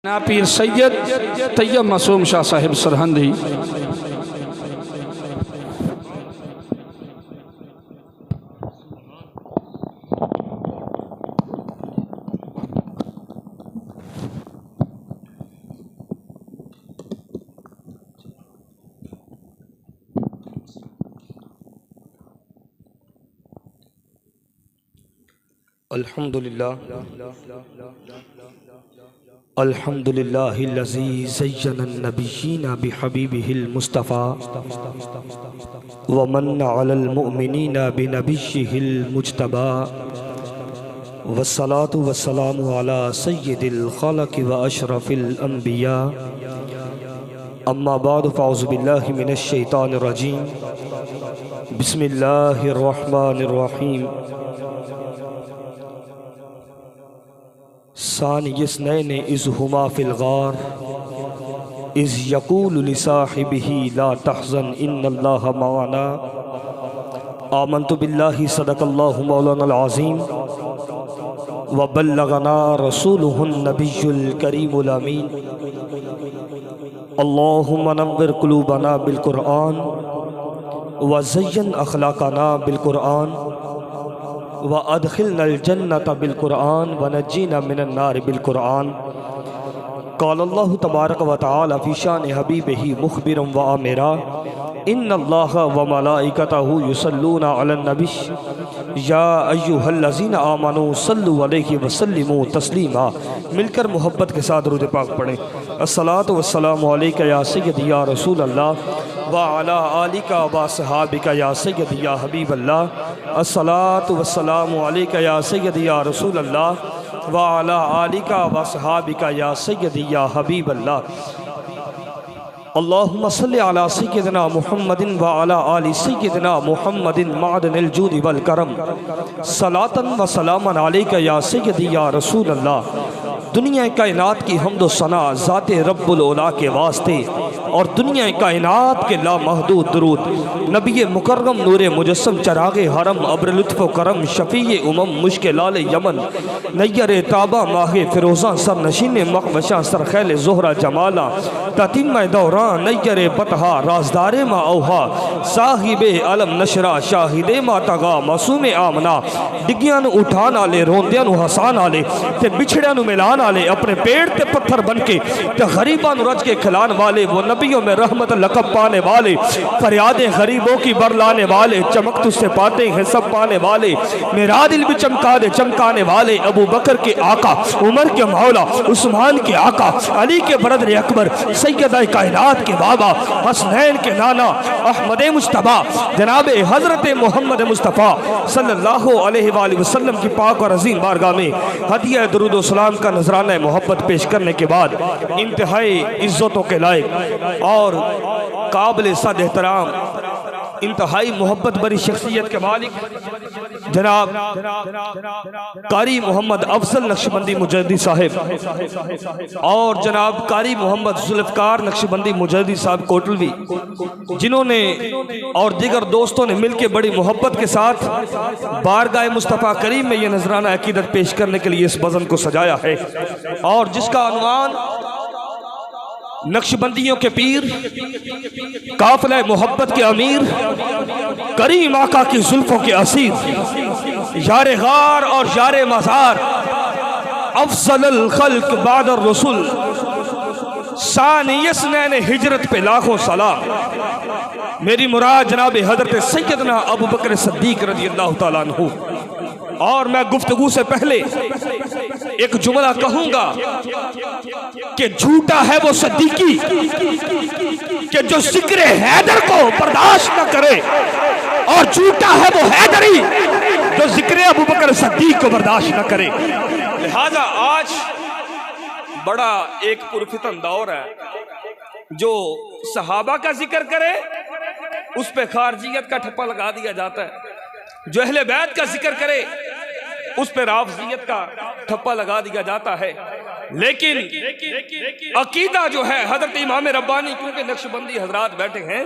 ना पीर सैयद तैयब मासूम शाह साहिब सरहंदी अल्हम्दुलिल्लाहिल्लज़ी ज़य्यनन नबिय्यीना बिहबीबिहिल मुस्तफ़ा व मन्ना अलल मुअमिनीना बिनबिय्यिहिल मुज्तबा वस्सलातु वस्सलामु अला सय्यिदिल ख़लक़ि व अशरफिल अंबिया अम्मा बाद फ़अऊज़ु बिल्लाहि मिनश शैतानिर रजीम बिस्मिल्लाहिर रहमानिर रहीम सान यसनैन इज़ हुमा फ़िल गार इज़ यक़ूलु लिसाहिबिही ला तहज़न इन्नल्लाहा मअना आमन्तु बिल्लाहि सदक़ल्लाहु मौलानल अज़ीम व बल्लगना रसूलुहुन नबियुल करीमुल अमीन अल्लाहुम्मा नव्विर क़ुलूबना बिल क़ुरआन व ज़य्यन अख़लाक़ना बिल क़ुरआन व अदखिलनल जन्नत बिल क़ुरआन व नज्जीना मिनन नार बिल क़ुरआन क़ालल्लाहु तबारक व तआला फ़ी शान हबीबिही मुख़बिरन व आमिरा इन्नल्लाहा व मलाइकतहु युसल्लूना अलन नबी या अय्युहल्लज़ीना आमनू सल्लु अलैहि व सल्लिमू तस्लीमा। मिलकर मोहब्बत के साथ दुरूद पाक पढ़ें। अस्सलातु वस्सलामु अलैका या सय्यदी या रसूल अल्लाह व अला आलिका व सहाबिका या सय्यदी या हबीब अल्लाह। अस्सलातु वस्सलामु अलैका या सय्यदी या रसूल अल्लाह व अला आलिका व सहाबिका या सय्यदी या हबीब अल्लाह। अल्लाहुम्मा सल्लि अला सय्यिदिना मुहम्मदिन व अला आलि सय्यिदिना मुहम्मदिन मअदनिल जूदि वल करम सलातन व सलामन अलैका या सय्यदी या रसूल अल्लाह। दुनिया कायनात की हम्दो सना ज़ाते रब्बुल औला के वास्ते और दुनिया कायनात के लामहदूद दुरूद नबी मुकर्रम नूरे मुजस्सम चरागे हरम अब्र लुत्फ़ व करम शफ़ी उमम मुश्किलाल यमन नैयर ताबा माहे फ़िरोज़ा सर नशीन मकवशा सरखैल ज़ोहरा जमाला ततीम दौरान नैयर बतहा राजदारे मा औहा साहिब अलम नशरा शाहिदे मा तगा मासूम आमना डिगियान उठान आले रोंदियान हसान आले ते बिछड़ियां मिलान आले अपने पेड़ ते पत्थर बन के ते गरीबान रज के खिलाने वाले वो नबियों में रहमत लक़ब पाने वाले फरियादें गरीबों की बरलाने वाले चमक तुझसे पाते हैं सब पाने वाले मेरा दिल भी चमका दे चमकाने वाले अबू बकर के आका उमर के मौला उस्मान के आका अली के बरदर अकबर सैयदा कायनात के बाबा हसनैन के नाना अहमद मुस्तफ़ा जनाब हज़रत मोहम्मद मुस्तफ़ा सल्लल्लाहु अलैहि वसल्लम की पाक और अज़ीम बारगाह में हदिया दुरूद व सलाम का नजराना मोहब्बत पेश करने के बाद इंतहाई इज़्ज़तों के लायक और काबिल सद एहतराम इंतहाई मोहब्बत भरी शख्सियत के मालिक जनाब कारी मोहम्मद अफजल नक्शबंदी मुजद्दिद साहिब और जनाब कारी मोहम्मद जुल्फ़कार नक्शबंदी मुजद्दिद साहब कोटलवी जिन्होंने और दीगर दोस्तों ने मिलकर बड़ी मोहब्बत के साथ बारगाह मुस्तफ़ा करीम में यह नजराना अकीदत पेश करने के लिए इस बज़म को सजाया है और जिसका अनुमान नक्शबंदियों के पीर काफ़िला मोहब्बत के अमीर करीम आका की जुल्फों के असीर यारे गार और यारे मज़ार अफज़लुल खल्क़ बादर रसूल सानियसनैन हिजरत पे लाखों सलाम। मेरी मुराद जनाब हज़रत सैयदना अबू बकर सिद्दीक़ रज़ियल्लाहु तआला अन्हु। और मैं गुफ्तगू से पहले एक जुमला कहूंगा कि झूठा है वो सिद्दीकी कि जो जिक्र हैदर को बर्दाश्त न करे और झूठा है वो हैदरी जो जिक्र अबू बकर सिद्दीक को बर्दाश्त न करे। लिहाजा आज बड़ा एक पुरफितन दौर है जो सहाबा का जिक्र करे उस पे खारजियत का ठप्पा लगा दिया जाता है, जो अहले बैत का जिक्र करे उस पर राफ़ज़ियत का ठप्पा लगा दिया जाता है। लेकिन अकीदा जो है हज़रत इमाम रब्बानी, क्योंकि नक्शबंदी हजरात बैठे हैं,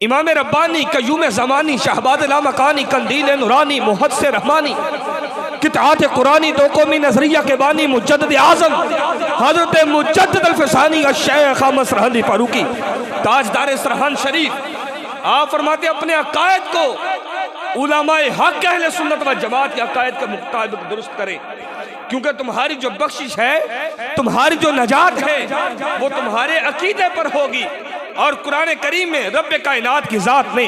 इमाम रब्बानी कयूम ज़मानी शहबाद लामकानी कंदील नूरानी मुहद्दिस रहमानी किताब कुरानी दो कौमी नजरिया के बानी मुजद्दिद आज़म हजरत मुजद्दिद अल-फ़सानी शेख अहमद सरहंदी फारूकी ताजदार सरहन शरीफ आप फरमाते अपने अकायद को उलमाए हक अहले सुन्नत व जमात के अकायद के मुताबिक दुरुस्त करें, क्योंकि तुम्हारी जो बख्शिश है, तुम्हारी जो नजात है, वो तुम्हारे अकीदे पर होगी। और कुरान करीम में रब्बे कायनात की जात ने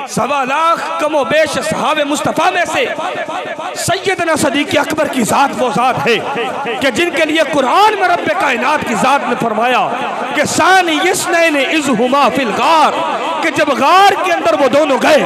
1.25 लाख कमो बेश सहाबे मुस्तफ़ा में से सैयदना सदीक़ अकबर की जात वो जात है कि जिनके लिए कुरान में रब्बे कायनात की जात ने फरमाया कि सानी यस्नैन इज़ हुमा फिल गार, कि जब गार के अंदर वो दोनों गए,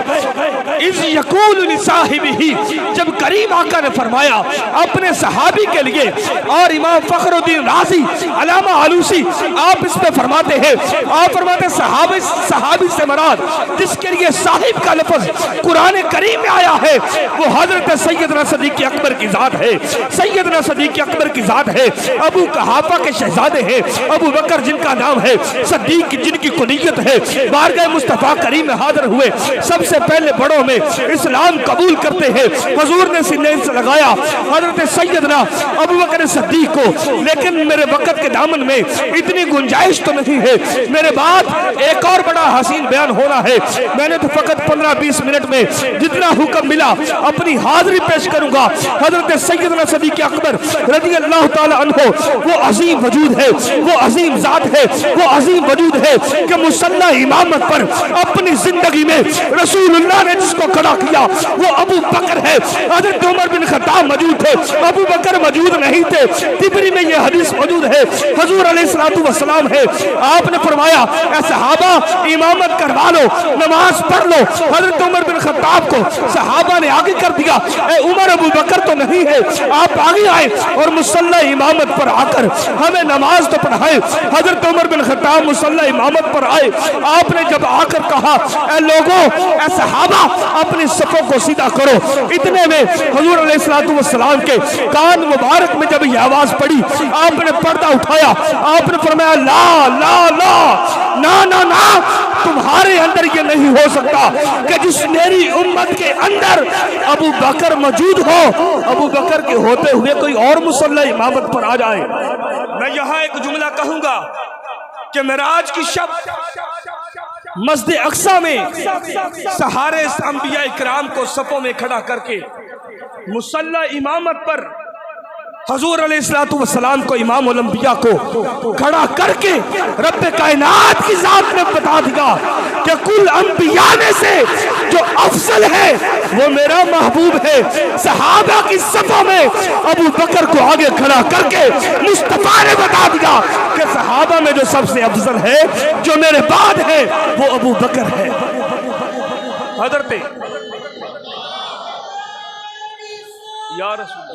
इज़ यक़ूलु लिसाहिबिही, जब करीम आका ने फरमाया अपने सहाबी के लिए। और इमाम फ़खरुद्दीन राज़ी अल्लामा आलूसी आप इस पे फरमाते हैं, आप फरमाते सहाबी से मराद जिसके लिए साहिब का लफ्ज़ कुरान करीम में आया है वो हजरत सैयदना सदीक़ अकबर की जात है, सैयदना सदीक़ अकबर की जात है। अबू कहाफा के शहजादे हैं, अबू बकर जिनका नाम है, सदीक़ जिनकी कुनियत है, बारगाह मुस्तफ़ा करीम में हाजिर हुए, सबसे पहले बड़ों में इस्लाम कबूल करते हैं। हुजूर ने सीने से लगाया हजरत सैयदना अबू बकर सदीक़ को, लेकिन मेरे वक़्त के दामन में इतनी गुंजाइश तो नहीं है, मेरे बाद एक और बड़ा हसीन बयान होना है। मैंने तो फकत 15-20 मिनट में जितना हुक्म मिला अपनी हाजिरी पेश करूंगा। हजरत सैयदना सदीक़ अकबर रज़ी अल्लाह ताला अन्हो वो अजीम वजूद है, वो अजीम जात है, वो अजीम वजूद है कि मुसल्ला इमामत पर अपनी जिंदगी में रसूलुल्लाह ने जिसको खड़ा किया वो अबू बकर है। हजरत उमर बिन खत्ताब मौजूद थे, अबू बकर मौजूद नहीं थे। तिबरी में ये हदीस मौजूद है, हुजूर अलैहिस्सलातु वस्सलाम है, आपने फरमाया सहाबा इमामत करवा लो, नमाज पढ़ लो। हजरत उमर बिन खत्ताब को सहाबा ने आगे कर दिया, उमर अबू बकर तो नहीं है, आप आगे आए और मुसल्ला इमामत पर आकर हमें नमाज तो पढ़ाए। हजरत उमर बिन खत्ताब मुसल्ला इमामत पर आए, आपने जब आकर कहा ए लोगों, ए सहाबा अपनी सफों को सीधा करो। इतने में हुजूर अलैहिस्सलातु वस्सलाम के कान मुबारक में जब यह आवाज पड़ी, आपने पर्दा उठाया, आपने फरमाया ला ला ला, ना ना ना, तुम्हारे अंदर ये नहीं हो सकता कि जिस मेरी उम्मत के अंदर अबू बकर मौजूद हो, अबू बकर के होते हुए कोई और मुसल्ला इमामत पर आ जाए। मैं यहाँ एक जुमला कहूंगा कि मेराज की शब मस्जिद अक्सा में सहारे अंबिया इकराम को सफों में खड़ा करके मुसल्ला इमामत पर हुजूर अलैहिस्सलातु वस्सलाम को इमाम उल अंबिया को खड़ा करके रब्बे कायनात की जात ने बता दिया कि कुल अंबिया में से जो अफजल है वो मेरा महबूब है। सहाबा की सफा में अबू बकर को आगे खड़ा करके मुस्तफा ने बता दिया कि सहाबा में जो सबसे अफजल है, जो मेरे बाद है, वो अबू बकर है। हजरत या रसूल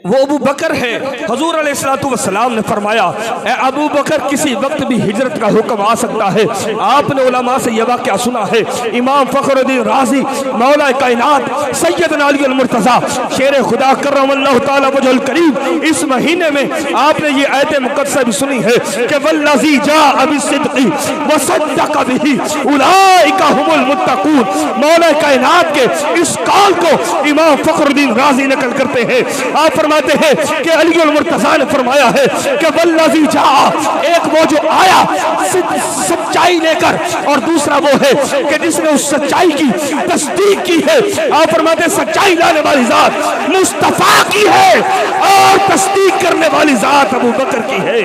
वो अबू बकर है। हुजूर अलैहिस्सलातु वस्सलाम ने फरमाया ए अबू बकर किसी वक्त भी हिजरत का हुक्म आ सकता है। आपने उलमा से यह वाक़या सुना है। इमाम फ़खरुद्दीन राज़ी मौला कायनात सैयदना अली अल-मुर्तज़ा शेर खुदा करमल्लाहु तआला वजहुल करीम इस महीने में आपने ये आयत मुक़द्दसा भी सुनी है कि वल्लज़ी जाअ बिस्सिद्क़ि व सद्दक़ बिही उलाइका हुमुल मुत्तक़ून। मौला कायनात के इस कौल को इमाम फ़खरुद्दीन राज़ी नकल करते हैं। आप फरमाते हैं कि अली अल-मुर्तज़ा ने फरमाया है कि वल्लज़ी जाअ, एक वो जो आया सच्चाई लेकर, और दूसरा वो है कि जिसने उस सच्चाई की तस्दीक की है। आप फरमाते सच्चाई लाने वाली जात मुस्तफा की है और तस्दीक करने वाली जात अबू बकर की है।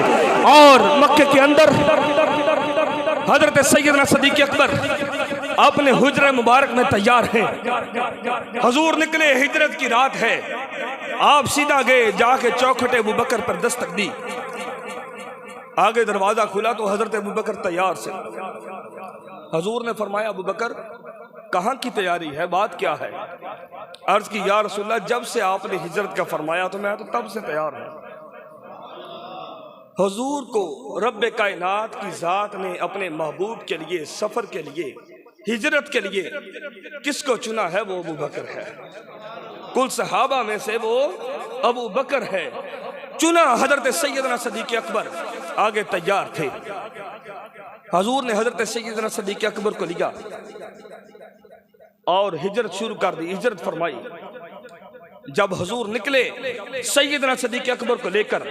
और मक्के के अंदर हजरत सैयदना सदीक़ अकबर अपने हुजरे मुबारक में तैयार हैं। हुजूर निकले, हिजरत की रात है। आप सीधा गए, जाके चौखटे अबू बकर पर दस्तक दी। आगे दरवाजा खुला तो हजरत अबू बकर तैयार से। हुजूर ने फरमाया अबू बकर कहाँ की तैयारी है, बात क्या है? अर्ज की या रसूलल्लाह, जब से आपने हिजरत का फरमाया तो मैं तो तब से तैयार हूँ। हुजूर को रब्बे कायनात की जात ने अपने महबूब के लिए, सफर के लिए, हिजरत के लिए किसको चुना है? वो अबू बकर है। कुल सहाबा में से वो अबू बकर है। चुना हजरत सैयदना सदीक अकबर, आगे तैयार थे। हजूर ने हजरत सैयदना सदीक अकबर को लिया और हिजरत शुरू कर दी, हिजरत फरमाई। जब हुजूर निकले सैयदना सदीक अकबर को लेकर,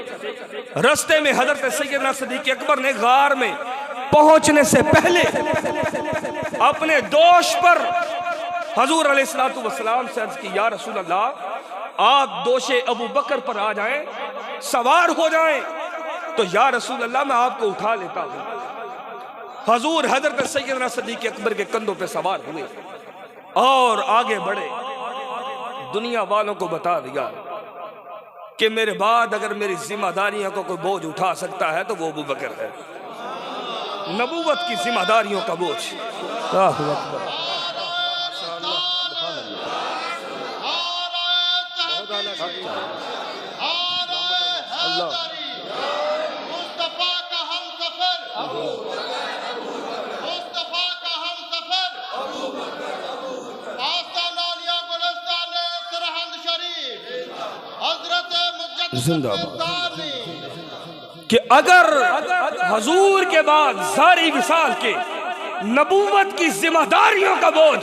रास्ते में हजरत सैयदना सदीक अकबर ने गार में पहुंचने से पहले अपने दोष पर हुजूर अलैहिस्सलातु वस्सलाम से अर्ज की, या रसूल अल्लाह, आप दोषे अबू बकर पर आ जाएं, सवार हो जाएं, तो या रसूल अल्लाह मैं आपको उठा लेता हूं। हुजूर हजरत सैयदना सदीक अकबर के कंधों पे सवार हुए और आगे बढ़े। दुनिया वालों को बता दिया कि मेरे बाद अगर मेरी जिम्मेदारियों को कोई बोझ उठा सकता है तो वो अबू बकर है। नबूवत की जिम्मेदारियों का बोझ। जिंदाबाद। कि अगर हुजूर के बाद सारी विसाल के नबूवत की जिम्मेदारियों का बोझ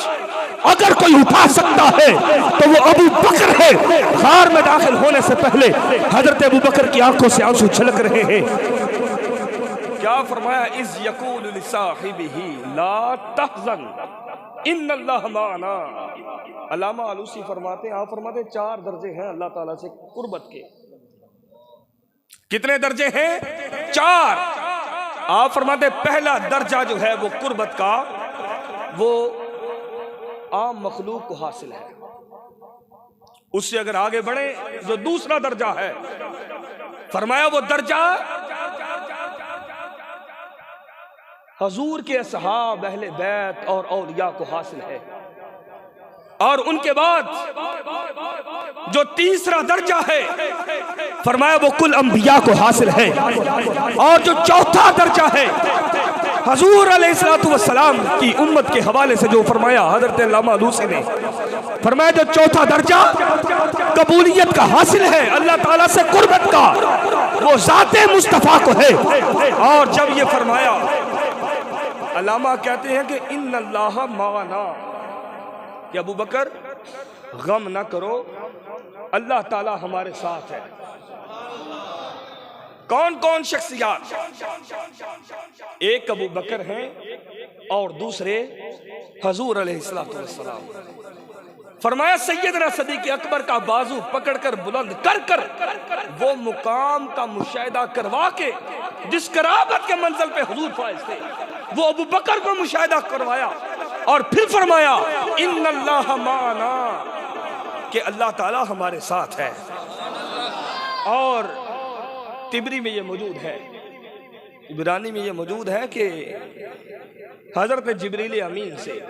अगर कोई उठा सकता है तो वो अबू बकर है। गार में दाखिल होने से पहले हजरत अबू बकर की आंखों से आंसू छलक रहे हैं। क्या फरमाया, इज़ यक़ूलु लिसाहिबिही ला तहज़न इन्नल्लाह माना। अल्लामा आलूसी फरमाते हैं, आप फरमाते 4 दर्जे हैं अल्लाह ताला से कुर्बत के। कितने दर्जे हैं? 4। आप फरमाते पहला दर्जा जो है वो कुर्बत का, वो आम मखलूक को हासिल है। उससे अगर आगे बढ़े जो दूसरा दर्जा है, फरमाया वो दर्जा हुजूर के असहाब, अहले बैत और औलिया को हासिल है। और उनके बाद जो तीसरा दर्जा है, फरमाया वो कुल अंबिया को हासिल है। और जो चौथा दर्जा है, हुजूर अलैहिस्सलातु वस्सलाम की उम्मत के हवाले से जो फरमाया हजरत अल्लामा आलूसी ने, फरमाया जो चौथा दर्जा कबूलियत का हासिल है, अल्लाह ताला से कुर्बत का, वो ज़ाते मुस्तफ़ा को है। और जब ये फरमाया, अल्लामा कहते हैं कि इन्नल्लाह माना, कि अबू बकर गम ना करो, अल्लाह ताला हमारे साथ है। कौन कौन शख्सियात? एक अबू बकर हैं और दूसरे हुजूर अलैहिस्सलातु वस्सलाम। फरमाया सैयदना सदीक अकबर का बाजू पकड़कर बुलंद कर कर वो मुकाम का मुशाहिदा करवा के जिस कराबत के मंजिल पे हुजूर फाइज थे, वो अबू बकर को मुशाहिदा करवाया। और फिर फरमाया इन्नल्लाह माना, कि अल्लाह ताला हमारे साथ है। और तिबरी में ये मौजूद है, इब्रानी में ये मौजूद है कि हजरत जिब्रील अमीन से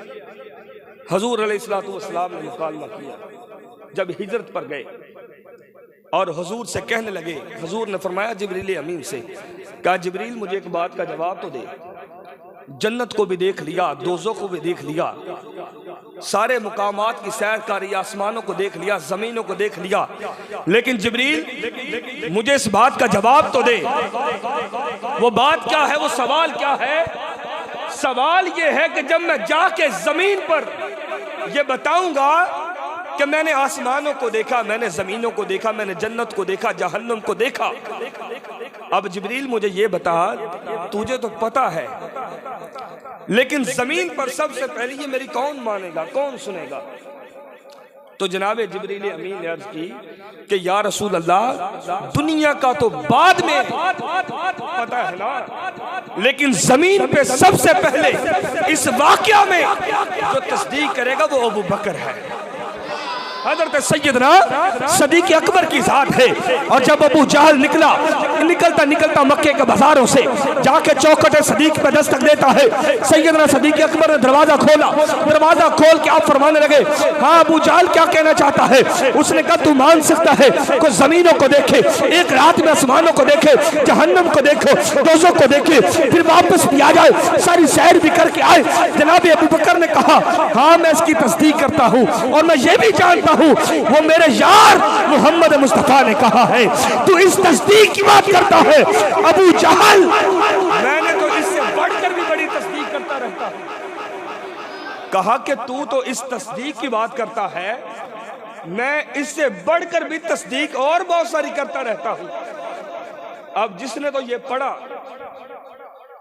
हुजूर अलैहिस्सलातु वस्सलाम ने मुकालमा किया जब हिजरत पर गए, और हुजूर से कहने लगे, हुजूर ने फरमाया जिब्रील अमीन से, कहा जिब्रील मुझे एक बात का जवाब तो दे, जन्नत को भी देख लिया, दोज़ख को भी देख लिया, सारे मुकामात की सैर करी, आसमानों को देख लिया, जमीनों को देख लिया, लेकिन जिब्रील मुझे इस बात का जवाब तो दे। वो बात क्या है, वो सवाल क्या है? सवाल ये है कि जब मैं जाके जमीन पर ये बताऊंगा कि मैंने आसमानों को देखा, मैंने जमीनों को देखा, मैंने जन्नत को देखा, जहन्नम को देखा, अब जिब्रील मुझे ये बता, तुझे तो पता है, लेकिन जमीन पर सबसे पहले ये मेरी कौन मानेगा, कौन सुनेगा? तो जनाब जिब्रील अमीन ने अर्ज की कि या रसूल अल्लाह, दुनिया का तो बाद में पता है ना, लेकिन जमीन पे सबसे पहले इस वाकया में जो तस्दीक करेगा वो अबू बकर है। हजरत सैयदना सदीक अकबर की जात है। और जब अबू जहल निकलता निकलता मक्के के बाजारों से जाके चौखट सदीक पे दस्तक देता है, सैयदना सदीक अकबर ने दरवाजा खोला, दरवाजा खोल के आप फरमाने लगे, हाँ अबू जहल क्या कहना चाहता है? उसने कहा तू मान सकता है कोई जमीनों को देखे, एक रात में आसमानों को देखे, जहन्नम को देखो, दोज़ख को देखे, फिर वापस भी आ जाए, सारी सैर भी करके आए। जनाब अबू बकर ने कहा हाँ मैं इसकी तस्दीक करता हूँ और मैं ये भी जानता हूँ वो मेरे यार मोहम्मद मुस्तफ़ा ने कहा है। तू इस तस्दीक की बात करता है अबू जहल। मैंने तो इससे बढ़कर भी बड़ी तस्दीक करता रहता हूँ। कहा कि तू तो इस तस्दीक की बात करता है, मैं इससे बढ़कर भी तस्दीक और बहुत सारी करता रहता हूँ। अब जिसने तो ये पढ़ा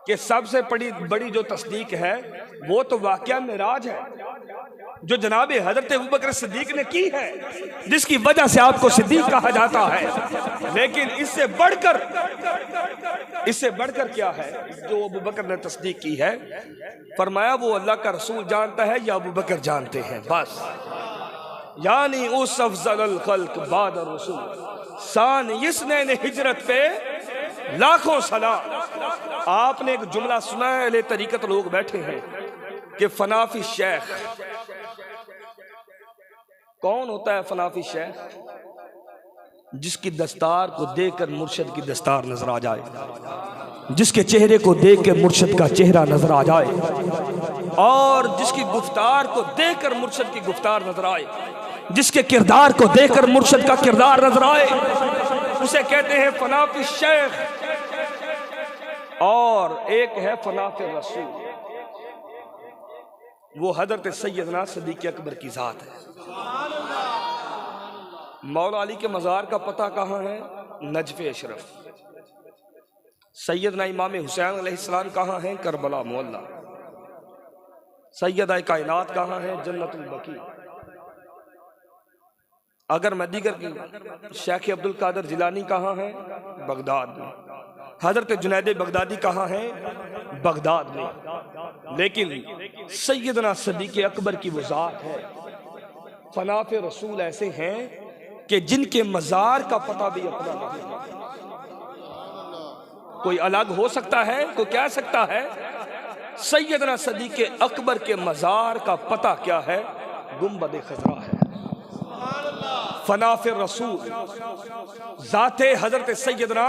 कि सबसे बड़ी जो तस्दीक है वो तो वाक़या मिराज है, जो जनाब हजरत अबू बकर सिद्दीक ने की है, जिसकी वजह से आपको सिद्दीक कहा जाता है। लेकिन इससे बढ़कर क्या है जो अबू बकर ने तस्दीक की है? फरमाया वो अल्लाह का रसूल जानता है या अबू बकर जानते हैं, बस। यानी उस अफजल खल्क बाद रसूल शान इसने हिजरत पे लाखों सलाम। आपने एक जुमला सुना है, ले तरीकत लोग बैठे हैं कि फनाफी शेख। कौन होता है फनाफी शेख? जिसकी दस्तार को देखकर मुर्शिद की दस्तार नजर आ जाए, जिसके चेहरे को देख के मुर्शिद का चेहरा नजर आ जाए, और जिसकी गुफ्तार को देखकर मुर्शिद की गुफ्तार नजर आए, जिसके किरदार को देखकर मुर्शिद का किरदार नजर आए, उसे कहते हैं फनाफी शेख। और एक है फनाफी रसूल, वो हजरत सैयदना सिद्दीक़ अकबर की जात है। मौला अली के मज़ार का पता कहाँ है? नजफ अशरफ। सैयदना इमाम हुसैन अलैहिस्सलाम कहाँ हैं? करबला मोहल्ला। सैयदा कायनात कहाँ है? जन्नतुल बकी। अगर मैं दीगर की शेख अब्दुल कादिर जिलानी कहाँ है? बगदाद में। हजरत जुनैद बगदादी कहाँ है? बगदाद में। लेकिन सैयदना सिद्दीक़ अकबर की वो ज़ात है। फनाफे रसूल ऐसे हैं कि जिनके मज़ार का पता भी अपना नहीं। कोई अलग हो सकता है? कोई कह सकता है? सैयदना सिद्दीक़ अकबर के मज़ार का पता क्या है? गुंबद खज़रा है। फनाफे रसूल ज़ाते हजरत सैयदना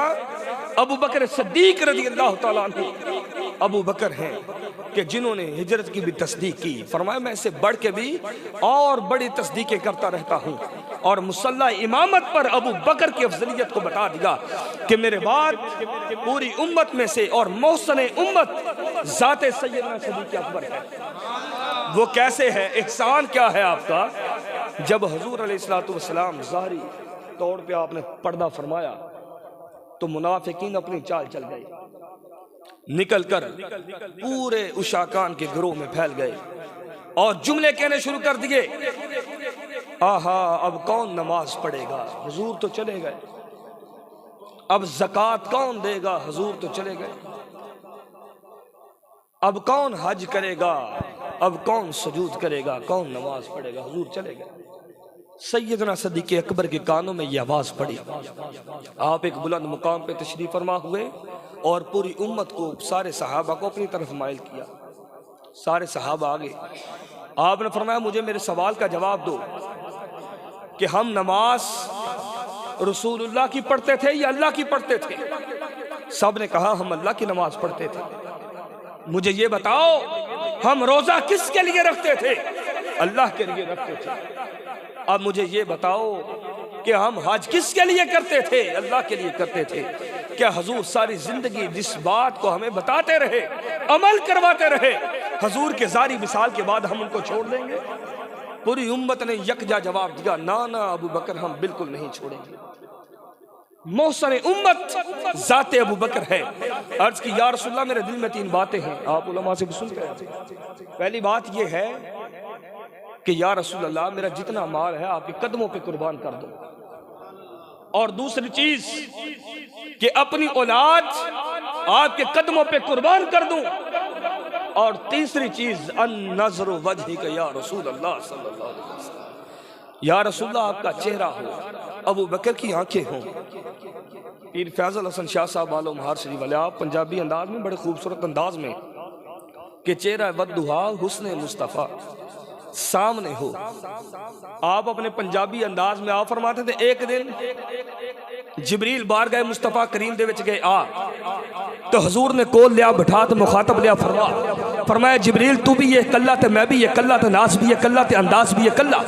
अबू बकर सिद्दीक रज़ी अल्लाह तआला अन्हु अबू बकर हैं कि जिन्होंने हिजरत की भी तस्दीक की। फरमाया मैं इससे बढ़ के भी और बड़ी तस्दीकें करता रहता हूँ, और मुसल्ला इमामत पर अबू बकर की अफजलियत को बता दिया कि मेरे बाद पूरी उम्मत में से और मोहसन उम्मत ज़ाते सैयदना सिद्दीक अकबर है। वो कैसे है? एहसान क्या है आपका? जब हुजूर अलैहिस्सलातु वस्सलाम ज़ाहिरी तौर पे आपने पर्दा फरमाया तो मुनाफिकीन अपनी चाल चल गए, निकल कर पूरे उशाकान के गिरोह में फैल गए और जुमले कहने शुरू कर दिए, आहा अब कौन नमाज पढ़ेगा? हुजूर तो चले गए। अब ज़कात कौन देगा? हुजूर तो चले गए। अब कौन हज करेगा? अब कौन सजूद करेगा? कौन नमाज पढ़ेगा? हुजूर चले गए। सैयदना सिद्दीक़ अकबर के कानों में ये आवाज़ पड़ी। आप एक बुलंद मुकाम पे तशरीफ़ फरमा हुए और पूरी उम्मत को, सारे सहाबा को अपनी तरफ माइल किया। सारे सहाबा आ गए। आपने फरमाया मुझे मेरे सवाल का जवाब दो कि हम नमाज रसूलुल्लाह की पढ़ते थे या अल्लाह की पढ़ते थे? सब ने कहा हम अल्लाह की नमाज पढ़ते थे। मुझे ये बताओ हम रोज़ा किसके लिए रखते थे? अल्लाह के लिए रखते थे। अब मुझे ये बताओ कि हम हज किसके लिए करते थे? अल्लाह के लिए करते थे। क्या हुजूर सारी जिंदगी जिस बात को हमें बताते रहे, अमल करवाते रहे, हुजूर के जारी विसाल के बाद हम उनको छोड़ देंगे? पूरी उम्मत ने यकजा जवाब दिया, ना ना अबू बकर हम बिल्कुल नहीं छोड़ेंगे। मोहसन उम्मत ज़ाते अबू बकर है। अर्ज की या रसूलल्लाह मेरे दिल में 3 बातें हैं, आप उलमा से भी सुनते हैं। पहली बात यह है कि या रसूलल्लाह मेरा जितना माल है आपके कदमों पे कुर्बान कर दो, और दूसरी चीज कि अपनी औलाद आपके कदमों पे कुर्बान कर दूं, और तीसरी चीज अन नज़र वजहिक या रसूलल्लाह सल्लल्लाहु अलैहि वसल्लम, या रसूलल्लाह आपका चेहरा हो, अबू बकर की आंखें हों। पीर फैजल हसन शाह साहब वालो महार शरीफ वाले आप पंजाबी अंदाज में, बड़े खूबसूरत अंदाज में कि चेहरा वद्दुहा हुस्न मुस्तफ़ा सामने हो। आप अपने पंजाबी अंदाज में आप फरमाते थे एक दिन जिब्रील बार गए मुस्तफ़ा करीम दे विच गए आ तो हुजूर ने कोल लिया बिठा तो मुखातब लिया, फरमा फरमाया जिब्रील तू भी ये कल्ला ते मैं भी ये कल्ला ते नास भी ये कल्ला ते अंदाज भी ये कल्ला,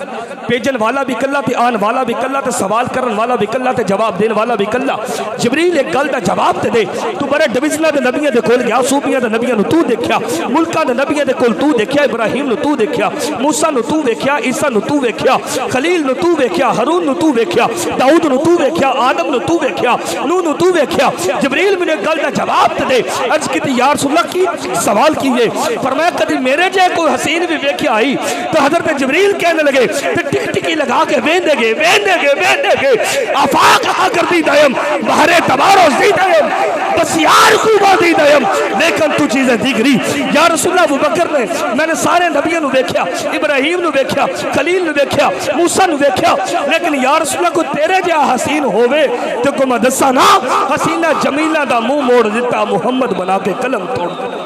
भेजन वाला भी कल्ला ते आन वाला भी कल्ला ते सवाल करन वाला भी कल्ला ते जवाब देने वाला भी कल्ला। जिब्रील एक गल दा जवाब ते दे, तू बड़े डिविजनां दे नबियां दे कोल गया, सूफियां दे नबियां नु तू देखिया, मुल्कां दे नबियां दे कोल तू देखिया, इब्राहिम नु तू देखिया, मूसा नु तू देखिया, ईसा नु तू देखिया, खलील नु तू देखिया, हारून नु तू देखिया, दाऊद नु तू देखिया, आदम नु तू देखिया, नूह नु तू देखिया। जिब्रील मैंने गल दा जवाब ते दे। अर्ज की या रसूल अल्लाह की सवाल किए, फरमाया कभी मेरे जे कोई हसीन भी देखिया आई तो हजरत जिब्रील कहने लगे टिकटिकी लगा के वेंदेगे आफाक कहा कर दी दयम बहरे तबारो दी दयम बस यार खूबा दी दयम, लेकिन तू चीजें दिख रही या रसूल अबू बकर ने, मैंने सारे नबियों नु देखिया, इब्राहिम नु देखिया, खलील नु देखिया, मूसा नु देखिया, लेकिन या रसूल अल्लाह को तेरे जा हसीन होवे तो को मैं दसा ना हसीना जमीला दा मुंह मोड़ दिता, मुहम्मद बना के कलम तोड़ दिता।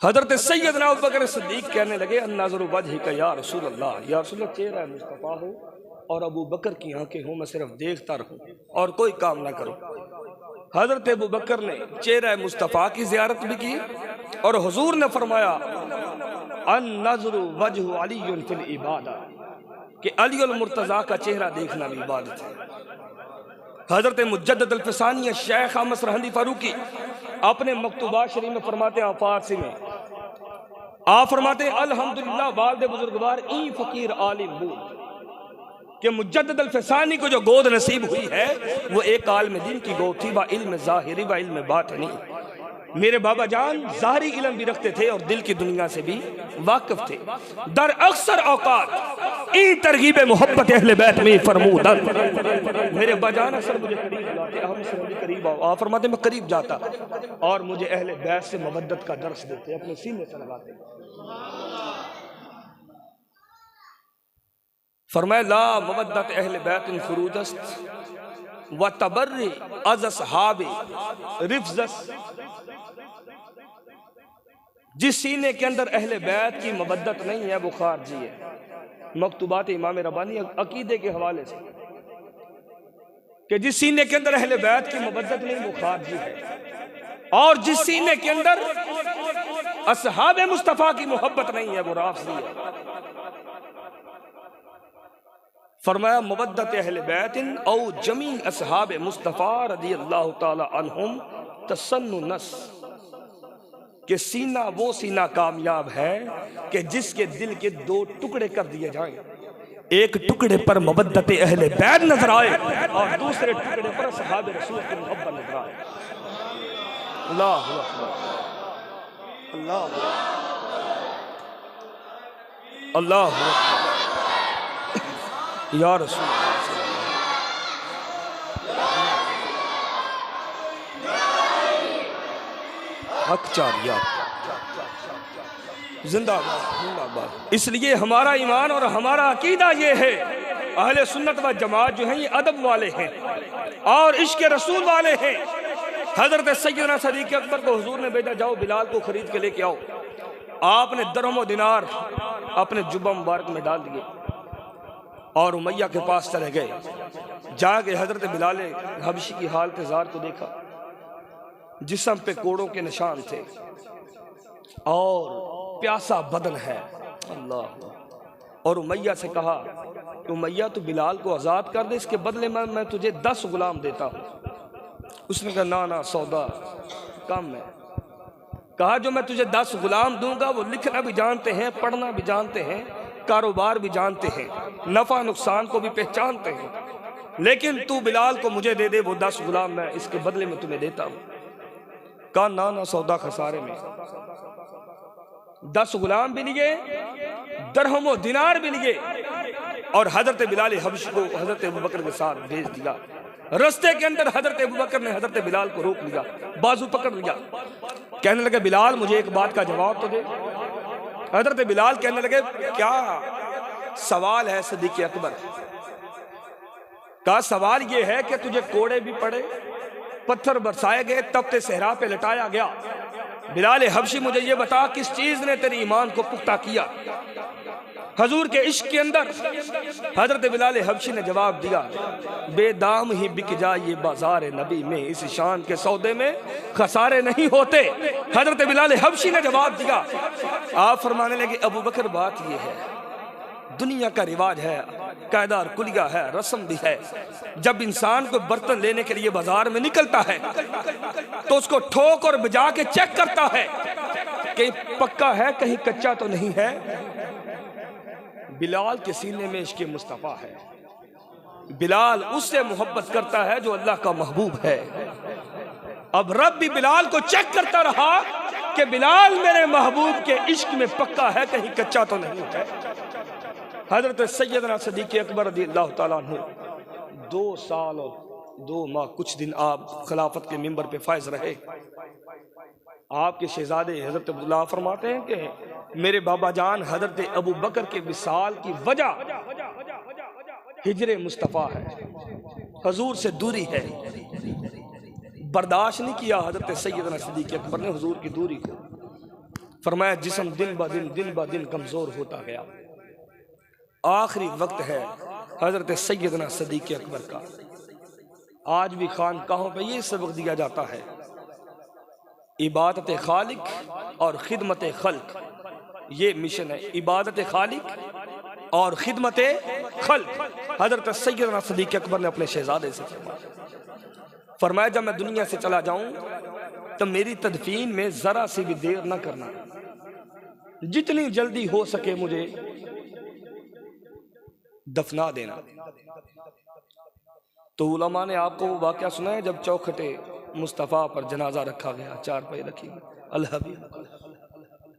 हजरत सैयदना अबू बकर सिद्दीक कहने लगे अन्नाज़रु वजहिका या रसूल अल्लाह, या रसूल अल्लाह चेहरा मुस्तफ़ा हो और अबू बकर की आंखें हो, मैं सिर्फ देखता रहूं और कोई काम ना करूं। हजरत अबू बकर ने चेहरा मुस्तफ़ा की ज़ियारत भी की और हुजूर ने फरमाया अन्नाज़रु वजहु अलीयुन फिल इबादा, कि अली अल मुर्तज़ा का चेहरा देखना भी इबादत है। हजरत मुजद्दिद अल फ़सानी शेख अहमद सरहंदी फारूकी अपने मकतूबा शरीफ में फरमाते हैं, फारसी में आप फरमाते हैं अल्हम्दुलिल्लाह वालिद बुजुर्गवार ई फकीर आलिम बूद, कि मुजद्दिद अल फ़सानी को जो गोद नसीब हुई है वो एक आलिम दिन की गोद थी, व इल्म ज़ाहिरी व इल्म बातिनी। मेरे बाबा जान ज़ाहिरी इल्म भी रखते थे और दिल की दुनिया से भी वाकिफ थे। दर अक्सर औकात ई तरगीब मोहब्बत अहले बैत में फरमूदन, मेरे बाजान अक्सर मुझे करीब बुलाते, हम से करीब आओ, आप फरमाते मैं करीब जाता और मुझे अहले बैत से मवद्दत का दर्स देते, अपने सीने से लगाते। फरमाया ला मवद्दत अहले बैत फुरूदस्त व तबर्री अज़ अस्हाबे रिफ़ज़स, जिस सीने के अंदर अहले बैत की मवद्दत नहीं है वो खारजी है। मकतूबात इमाम रब्बानी अकीदे के हवाले से, कि जिस सीने के अंदर अहले बैत की मवद्दत नहीं वो खारजी है, और जिस सीने के अंदर असहाब मुस्तफ़ा की मोहब्बत नहीं है वो राफ़िज़ी है। फरमाया मवद्दत अहले बैतिन औ जमी असहाब मुस्तफ़ा रज़ियल्लाहु ताला अन्हुम तसन्नुनस, कि सीना वो सीना कामयाब है कि जिसके दिल के दो टुकड़े कर दिए जाएं, एक टुकड़े पर मवद्दत अहले बैत नजर आए और दूसरे टुकड़े पर असहाब रसूल की मोहब्बत नजर आए। अल्लाह अल्लाह अल्लाह या रसूल जिंदाबाद। इसलिए हमारा ईमान और हमारा अकीदा ये है, अहले सुन्नत व जमात जो है ये अदब वाले हैं और इश्क रसूल वाले हैं। हजरत सैयदना सदीक़ अकबर को हुजूर ने भेजा, जाओ बिलाल को खरीद के लेके आओ। आपने दरहम व दिनार अपने जुब्बा मुबारक में डाल दिए और उमैया के पास चले गए। जाके हजरत बिलाल हबशी की हालत ज़ार को देखा, जिस्म पे कोड़ों के निशान थे और प्यासा बदन है। अल्लाह। और उमैया से कहा कि उमैया तू बिलाल को आज़ाद कर दे, इसके बदले में मैं तुझे 10 गुलाम देता हूँ। उसने कहा ना ना सौदा कम है। कहा जो मैं तुझे 10 गुलाम दूंगा वो लिखना भी जानते हैं, पढ़ना भी जानते हैं, कारोबार भी जानते हैं, नफा नुकसान को भी पहचानते हैं, लेकिन तू बिलाल को मुझे दे दे, वो 10 गुलाम मैं इसके बदले में तुम्हें देता हूँ। कहा ना ना सौदा खसारे में। 10 गुलाम भी लिए, दरहम व दिनार भी लिए और हजरत बिलाल हबशी को हजरत अबू बकर के साथ भेज दिया। रास्ते के अंदर हजरत अबू बकर ने हजरत बिलाल को रोक लिया, बाजू पकड़ लिया, कहने लगे बिलाल मुझे एक बात का जवाब तो दे। हजरत बिलाल कहने लगे क्या सवाल है सिद्दीक़ अकबर का? सवाल ये है कि तुझे कोड़े भी पड़े, पत्थर बरसाए गए, तपते सहरा पे लटाया गया। बिलाल हबशी मुझे ये बता किस चीज ने तेरी ईमान को पुख्ता किया हजूर के इश्क के अंदर? हजरत बिलाल हबशी ने जवाब दिया बेदाम ही बिक जाए ये बाजार नबी में, इस शान के सौदे में खसारे नहीं होते। हजरत बिलाल हबशी ने जवाब दिया। आप फरमाने लगे अबू बकर बात ये है, दुनिया का रिवाज है, कायदा और कुलिया है, रस्म भी है, जब इंसान को बर्तन लेने के लिए बाजार में निकलता है तो उसको ठोक और बजा के चेक करता है कहीं पक्का है कहीं कच्चा तो नहीं है। बिलाल के सीने में इश्क़ मुस्तफ़ा है। बिलाल उससे मोहब्बत करता है जो अल्लाह का महबूब है। अब रब भी बिलाल को चेक करता रहा कि बिलाल मेरे महबूब के इश्क में पक्का है कहीं कच्चा तो नहीं है। हजरत सैयदना सिद्दीक़ अकबर रज़ियल्लाहु ताला अन्हु 2 साल और 2 माह कुछ दिन आप खिलाफत के मिंबर पे फायज रहे। आपके शहजादे हजरत अब्दुल्लाह फरमाते हैं कि मेरे बाबा जान हजरत अबू बकर के विसाल की वजह हिजरे मुस्तफ़ा है, हजूर से दूरी है। बर्दाश्त नहीं किया हजरत सैयदना सिद्दीक़ अकबर ने हुजूर की दूरी को। फरमाया जिस्म दिन ब दिन कमज़ोर होता गया। आखिरी वक्त है हजरत सैयदना सिद्दीक़ अकबर का। आज भी खानकाहों पे ये सबक दिया जाता है, इबादत खालिक और खिदमत खल्क, ये मिशन है। इबादत खालिक और खिदमत खल्क हजरत सैयदना सिद्दीक़ अकबर ने अपने शहजादे से फरमाया जब मैं दुनिया से चला जाऊं तो मेरी तदफीन में जरा सी भी देर न करना, जितनी जल्दी हो सके मुझे दफना देना। तो उलमा ने आपको वो वाक़या सुना है जब चौखटे मुस्तफ़ा पर जनाजा रखा गया, 4 पाई रखी, अल हबीब,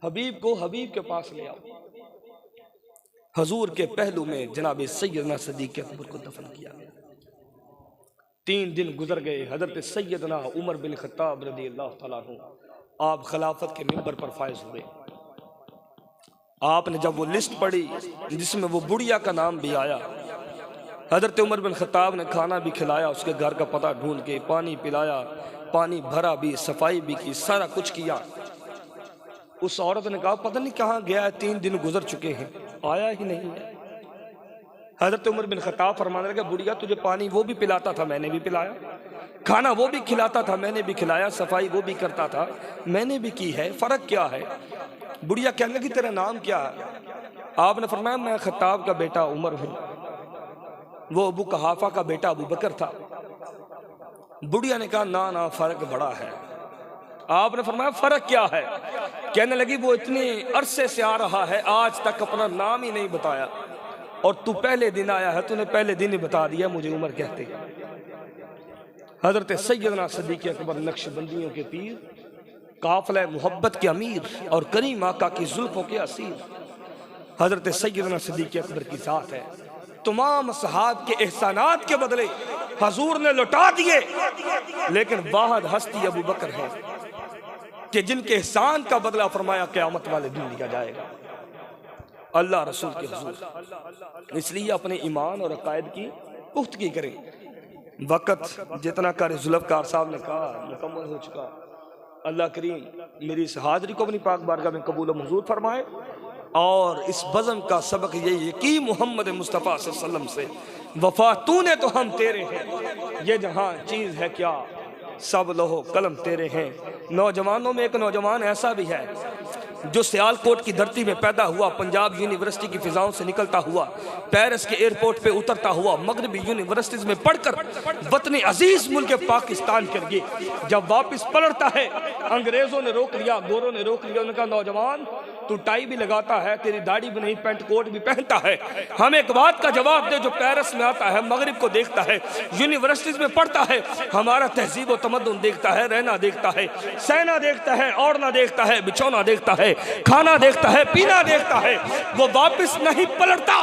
हबीब को हबीब के पास ले आओ। हजूर के पहलू में जनाब सैयदना सिद्दीक़ अकबर को दफन किया गया। 3 दिन गुजर गए। हजरत सैयदना उमर बिन खत्ताब रज़ियल्लाहु ताला अन्हु आप खिलाफत के मिंबर पर फायज हुए। आपने जब वो लिस्ट पढ़ी जिसमें वो बुढ़िया का नाम भी आया, हजरत उमर बिन खत्ताब ने खाना भी खिलाया, उसके घर का पता ढूंढ के पानी पिलाया, पानी भरा भी, सफाई भी की, सारा कुछ किया। उस औरत ने कहा पता नहीं कहाँ गया है, 3 दिन गुजर चुके हैं, आया ही नहीं है। हजरत उमर बिन खत्ताब फरमाने लगे बुढ़िया तुझे पानी वो भी पिलाता था, मैंने भी पिलाया, खाना वो भी खिलाता था, मैंने भी खिलाया, सफाई वो भी करता था, मैंने भी की है, फर्क क्या है? बुढ़िया कहने लगी तेरा नाम क्या है? आपने फरमाया मैं खत्ताब का बेटा उमर हूं, वो अबू कहाफा का बेटा अबू बकर था। बुढ़िया ने कहा ना ना फर्क बड़ा है। आपने फरमाया फर्क क्या है? कहने लगी वो इतने अरसे से आ रहा है, आज तक अपना नाम ही नहीं बताया, और तू पहले दिन आया है, तूने पहले दिन ही बता दिया मुझे उमर कहते। हजरत सैयदना सिद्दीक़ अकबर नक्शबंदियों के पीर, काफिला मोहब्बत के अमीर और करीम आका की जुल्फों के असीर हजरत सैयदना सिद्दीक़ अकबर की साथ है। तमाम सहाब के एहसानात के बदले हजूर ने लौटा दिए, लेकिन वाहिद हस्ती अबू बकर है कि जिनके एहसान का बदला फरमाया क़यामत वाले दिन लिया जाएगा अल्लाह रसूल के हुजूर। इसलिए अपने ईमान और अकायद की पुख्तगी करें। वक़्त जितना कर जुल्फ़कार साहब ने कहा मुकम्मल हो चुका। अल्लाह करीम मेरी इस हाज़री को अपनी पाक बारगाह में कबूल और मंजूर फरमाए, और इस बज़म का सबक यही है कि मोहम्मद मुस्तफ़ा सल्लल्लाहु अलैहि वसल्लम से वफ़ा तूने तो हम तेरे हैं, ये जहाँ चीज़ है क्या सब लोहो कलम तेरे हैं। नौजवानों में एक नौजवान ऐसा भी है जो सियालकोट की धरती में पैदा हुआ, पंजाब यूनिवर्सिटी की फिजाओं से निकलता हुआ, पेरिस के एयरपोर्ट पे उतरता हुआ, मगरबी यूनिवर्सिटीज में पढ़कर वतन अजीज मुल्क पाकिस्तान के लिए जब वापस पलटता है, अंग्रेजों ने रोक लिया, गोरों ने रोक लिया। उनका नौजवान तू टाई भी लगाता है, तेरी दाढ़ी भी नहीं, पेंट कोट भी पहनता है, हम एक बात का जवाब दे, जो पेरिस में आता है, मगरिब को देखता है, यूनिवर्सिटीज में पढ़ता है, हमारा तहजीब व तमद्दुन देखता है, रहना देखता है, सहना देखता है, ओढ़ना देखता है, बिछौना देखता है, खाना देखता है, पीना देखता है, वो वापस नहीं पलटता।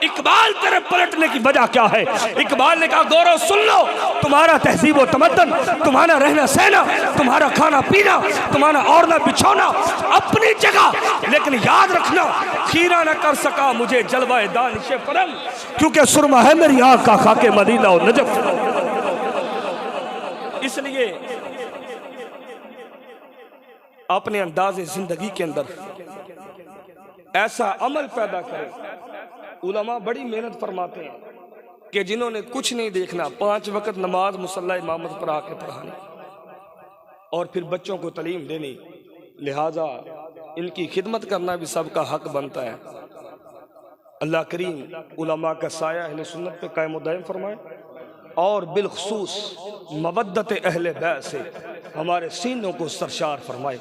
इकबाल तेरे पलटने की वजह क्या है? इकबाल ने कहा गौरव सुन लो, तुम्हारा तहजीब व तमद्दन, तुम्हारा रहना सहना, तुम्हारा खाना पीना, तुम्हारा ओढ़ना बिछौना अपनी जगह, लेकिन याद रखना खीरा न कर सका मुझे जलवाए दानिशे फरम, क्योंकि सुरमा है मेरी आँख का खाके मदीना और नजफ। इसलिए अपने अंदाज़े जिंदगी के अंदर ऐसा अमल पैदा करें। उलमा बड़ी मेहनत फरमाते हैं कि जिन्होंने कुछ नहीं देखना, 5 वक्त नमाज मुसल्ला इमामत पर आके पढ़ानी और फिर बच्चों को तालीम देनी, लिहाजा इनकी खिदमत करना भी सबका हक बनता है। अल्लाह करीम उलमा का साया अहले सुन्नत पे कायम व दायम फरमाए और बिलखसूस मवद्दत अहले बैत से हमारे सीनों को सरशार फरमाए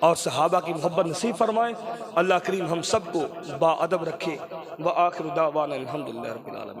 और सहाबा की मोहब्बत नसीब फरमाए। अल्लाह करीम हम सबको बाअदब रखे। व आखिर दावाना अल्हम्दुलिल्लाहि रब्बिल आलमीन।